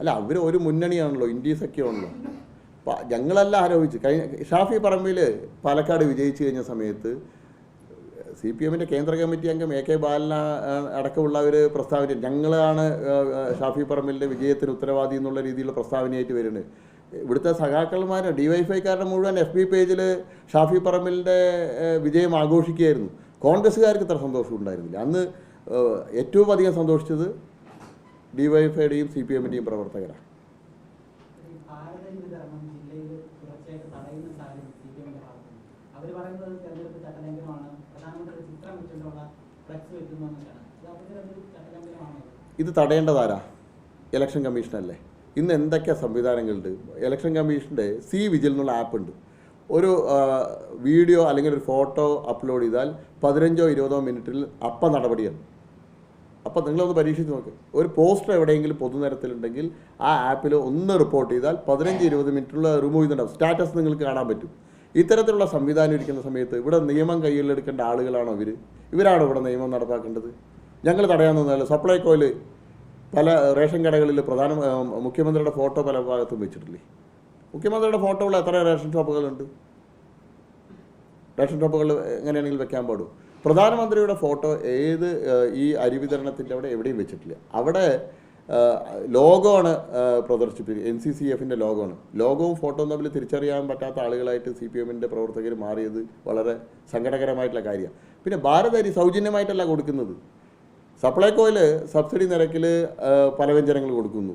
അല്ല, അവർ ഒരു മുന്നണിയാണല്ലോ, ഇന്ത്യ സഖ്യമാണല്ലോ. ഞങ്ങളല്ല ആരോപിച്ച് ഷാഫി പറമ്പിൽ പാലക്കാട് വിജയിച്ചു കഴിഞ്ഞ സമയത്ത് CPM കേന്ദ്ര കമ്മിറ്റി അംഗം AK ബാലന അടക്കമുള്ളവർ പ്രസ്താവന, ഞങ്ങളാണ് ഷാഫി പറമ്പിലിൻ്റെ വിജയത്തിന് ഉത്തരവാദി എന്നുള്ള രീതിയിലുള്ള പ്രസ്താവനയായിട്ട് വരുന്നത്. ഇവിടുത്തെ സഖാക്കന്മാർ DYFIക്കാരുടെ മുഴുവൻ FB പേജിൽ ഷാഫി പറമ്പിലിൻ്റെ വിജയം ആഘോഷിക്കുകയായിരുന്നു. കോൺഗ്രസ്സുകാർക്ക് ഇത്ര സന്തോഷം ഉണ്ടായിരുന്നില്ല. അന്ന് ഏറ്റവും അധികം സന്തോഷിച്ചത് DYFIയുടെയും CPMൻ്റെയും പ്രവർത്തകരാണ്. ഇത് തടയേണ്ടതാരാ? ഇലക്ഷൻ കമ്മീഷനല്ലേ. ഇന്ന് എന്തൊക്കെ സംവിധാനങ്ങളുണ്ട്. ഇലക്ഷൻ കമ്മീഷൻ്റെ വിജിൽ എന്നുള്ള ആപ്പ് ഉണ്ട്. ഒരു വീഡിയോ അല്ലെങ്കിൽ ഒരു ഫോട്ടോ അപ്ലോഡ് ചെയ്താൽ 15-20 മിനിറ്റിൽ നടപടിയാണ്. അപ്പോൾ നിങ്ങളൊന്ന് പരീക്ഷിച്ച് നോക്ക്. ഒരു പോസ്റ്റർ എവിടെയെങ്കിലും പൊതുനിരത്തിലുണ്ടെങ്കിൽ ആ ആപ്പിൽ ഒന്ന് റിപ്പോർട്ട് ചെയ്താൽ 15-20 മിനിറ്റുള്ള റിമൂവ് ചെയ്തിട്ടുണ്ടാവും. സ്റ്റാറ്റസ് നിങ്ങൾക്ക് കാണാൻ പറ്റും. ഇത്തരത്തിലുള്ള സംവിധാനം ഇരിക്കുന്ന സമയത്ത് ഇവിടെ നിയമം കയ്യിലെടുക്കേണ്ട ആളുകളാണോ ഇവരാണോ ഇവിടെ നിയമം നടപ്പാക്കേണ്ടത്? ഞങ്ങൾ തടയാൻ നിന്നാലും സപ്ലൈകോയിൽ പല റേഷൻ കടകളിൽ മുഖ്യമന്ത്രിയുടെ ഫോട്ടോ പല ഭാഗത്തും വെച്ചിട്ടില്ലേ? മുഖ്യമന്ത്രിയുടെ ഫോട്ടോ ഉള്ള എത്ര റേഷൻ ഷോപ്പുകളുണ്ട്? റേഷൻ ഷോപ്പുകൾ എങ്ങനെയാണെങ്കിൽ വെക്കാൻ പാടും. പ്രധാനമന്ത്രിയുടെ ഫോട്ടോ ഈ അരി വിതരണത്തിൻ്റെ അവിടെ എവിടെയും വെച്ചിട്ടില്ല. അവിടെ ലോഗോ ആണ് പ്രദർശിപ്പിക്കുക. NCCFൻ്റെ ലോഗോ ആണ്. ലോഗോവും ഫോട്ടോയും തമ്മിൽ തിരിച്ചറിയാൻ പറ്റാത്ത ആളുകളായിട്ട് CPMൻ്റെ പ്രവർത്തകർ മാറിയത് വളരെ സങ്കടകരമായിട്ടുള്ള കാര്യമാണ്. പിന്നെ ഭാരത് അരി സൗജന്യമായിട്ടല്ല കൊടുക്കുന്നത്. സപ്ലൈകോയിൽ സബ്സിഡി നിരക്കിൽ പലവ്യഞ്ജനങ്ങൾ കൊടുക്കുന്നു.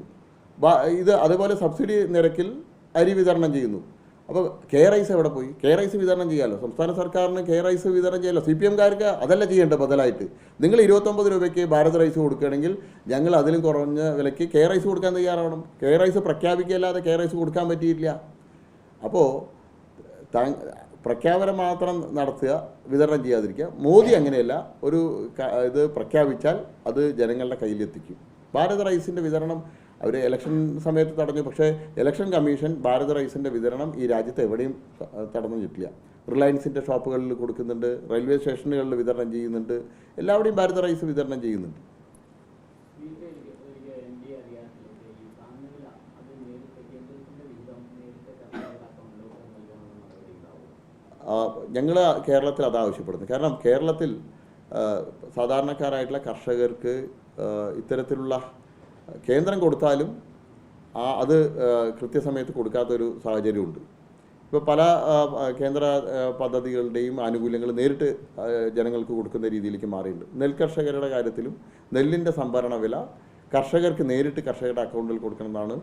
അതുപോലെ സബ്സിഡി നിരക്കിൽ അരി വിതരണം ചെയ്യുന്നു. അപ്പോൾ റൈസ് എവിടെ പോയി? റൈസ് വിതരണം ചെയ്യാമല്ലോ. സംസ്ഥാന സർക്കാരിന് റൈസ് വിതരണം ചെയ്യാമല്ലോ. CPMകാർക്ക് അതല്ല ചെയ്യേണ്ടത്. ബദലായിട്ട് നിങ്ങൾ 29 രൂപയ്ക്ക് ഭാരത് റൈസ് കൊടുക്കുകയാണെങ്കിൽ ഞങ്ങൾ അതിലും കുറഞ്ഞ വിലയ്ക്ക് റൈസ് കൊടുക്കാൻ തയ്യാറാവണം. റൈസ് പ്രഖ്യാപിക്കുകയല്ലാതെ റൈസ് കൊടുക്കാൻ പറ്റിയിട്ടില്ല. അപ്പോൾ പ്രഖ്യാപനം മാത്രം നടത്തുക, വിതരണം ചെയ്യാതിരിക്കുക. മോദി അങ്ങനെയല്ല. ഇത് പ്രഖ്യാപിച്ചാൽ അത് ജനങ്ങളുടെ കയ്യിലെത്തിക്കും. ഭാരത് റൈസിൻ്റെ വിതരണം അവർ ഇലക്ഷൻ സമയത്ത് തടഞ്ഞു. പക്ഷേ ഇലക്ഷൻ കമ്മീഷൻ ഭാരത് റൈസിൻ്റെ വിതരണം ഈ രാജ്യത്ത് എവിടെയും തടഞ്ഞിട്ടില്ല. റിലയൻസിൻ്റെ ഷോപ്പുകളിൽ കൊടുക്കുന്നുണ്ട്, റെയിൽവേ സ്റ്റേഷനുകളിൽ വിതരണം ചെയ്യുന്നുണ്ട്, എല്ലാവിടെയും ഭാരത് റൈസ് വിതരണം ചെയ്യുന്നുണ്ട്. ഞങ്ങൾ കേരളത്തിൽ അതാവശ്യപ്പെടുന്നു. കാരണം കേരളത്തിൽ സാധാരണക്കാരായിട്ടുള്ള കർഷകർക്ക് ഇത്തരത്തിലുള്ള കേന്ദ്രം കൊടുത്താലും അത് കൃത്യസമയത്ത് കൊടുക്കാത്തൊരു സാഹചര്യമുണ്ട്. ഇപ്പോൾ പല കേന്ദ്ര പദ്ധതികളുടെയും ആനുകൂല്യങ്ങൾ നേരിട്ട് ജനങ്ങൾക്ക് കൊടുക്കുന്ന രീതിയിലേക്ക് മാറിയിട്ടുണ്ട്. നെൽകർഷകരുടെ കാര്യത്തിലും നെല്ലിൻ്റെ സംഭരണ വില കർഷകർക്ക് നേരിട്ട് കർഷകരുടെ അക്കൗണ്ടിൽ കൊടുക്കണമെന്നാണ്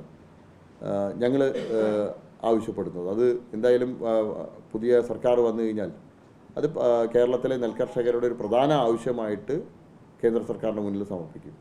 ഞങ്ങൾ ആവശ്യപ്പെടുന്നത്. അത് എന്തായാലും പുതിയ സർക്കാർ വന്നു കഴിഞ്ഞാൽ അത് കേരളത്തിലെ നെൽകർഷകരുടെ ഒരു പ്രധാന ആവശ്യമായിട്ട് കേന്ദ്ര സർക്കാരിൻ്റെ മുന്നിൽ സമർപ്പിക്കും.